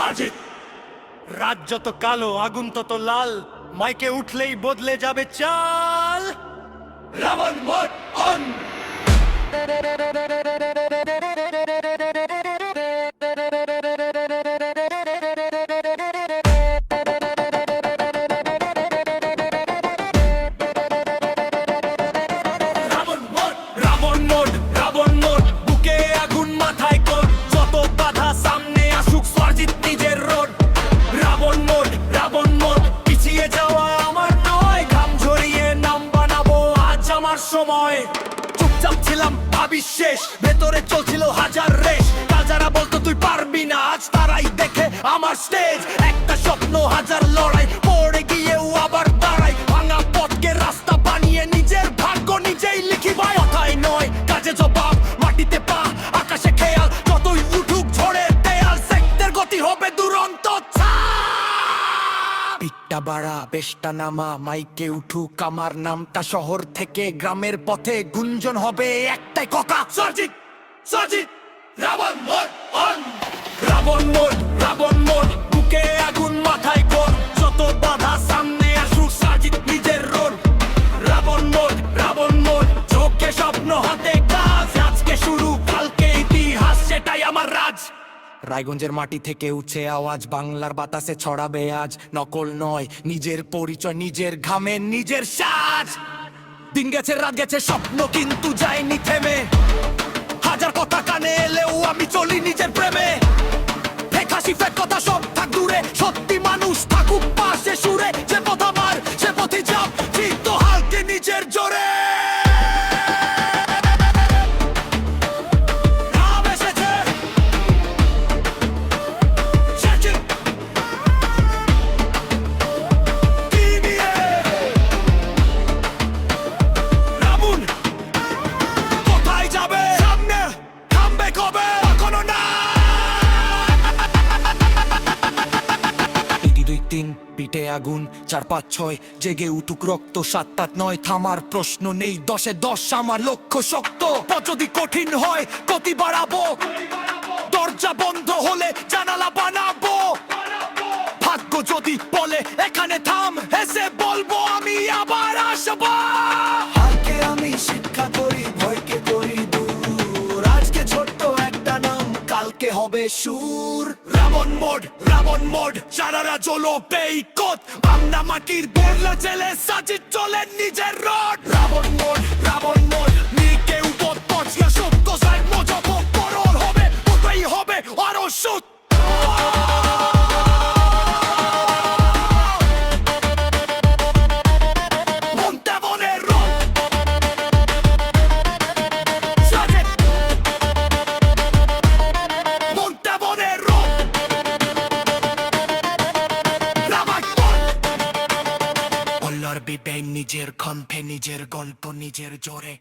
সাজিদ। রাত যত কালো আগুন তত লাল, মাইকে উঠলেই বদলে যাবে চাল। Ravan mode on. সময় চুপচাপ ছিলাম ভাবি শেষ, ভেতরে চলছিল হাজার রেশ। কাল যারা বলতো তুই পারবি না, আজ তারাই দেখে আমার স্টেজ। একটা স্বপ্ন হাজার লড়াই, পড়ে গিয়েও আবার দাঁড়াই। ভাঙা পথকে রাস্তা বানিয়ে নিজের ভাগ্য নিজেই লিখি ভাই। কথাই নয় কাজে জবাব, মাটিতে পা আকাশে খেয়াল। যতই উঠুক ঝড়ের দেয়াল, সেক্টের গতি হবে দুরন্ত। পিঠটা বাড়া বেশটা নামা, মাইকে উঠুক আমার নামটা। শহর থেকে গ্রামের পথে গুঞ্জন হবে একটাই কথা, Sajid Sajid. Ravan mode on. Ravan mode, Ravan mode, বুকে আগুন মাথায় কর। যত বাধা সামনে আসুক, সাজিদ নিজের road. Ravan mode, Ravan mode, চোখে স্বপ্ন হাতে কাজ। আজকে শুরু কালকে ইতিহাস, সেটাই আমার রাজ। রায়গঞ্জের মাটি থেকে উঠছে আওয়াজ, বাংলার বাতাসে ছড়াবে আজ। নকল নয় নিজের পরিচয়, নিজের ঘামে নিজের সাজ। দিন গেছে রাত গেছে স্বপ্ন কিন্তু যায়নি থেমে। হাজার কথা কানে এলেও আমি চলি নিজের প্রেমে। ফেক হাসি ফেক কথা সব থাক দূরে, সত্যি মানুষ থাকুক পাশে সুরে। যে পথ আমার সে পথে যাব, চিত্ত হালকে নিজের জোরে। পিঠে আগুন 4 5 6, জেগে উঠুক রক্ত 7 8 9। থামার প্রশ্ন নেই, 10 এ 10 আমার লক্ষ্য শক্ত। পথ যদি কঠিন হয় গতি বাড়াবো, দরজা বন্ধ হলে জানালা বানাবো। ভাগ্য যদি বলে এখানে থাম, হেসে বলবো আমি আবার আসবো। হালকে আমি শিক্ষা করি, ভয়কে করি দূর। আজকে ছোট্ট একটা নাম, কালকে হবে সুর। রাবণ মোড, রাবণ মোড, সারারা চলো পেইকত। বাংলা মাটির বললা ছেলে সাজিদ চলে নিজের road. Ravan mode, Ravan mode, নিকে উপর পচিয়া সত্য সাইড মজব পরল হবে, ওটাই হবে আরো সুত। নিজের কণ্ঠে নিজের গল্প নিজের জোরে।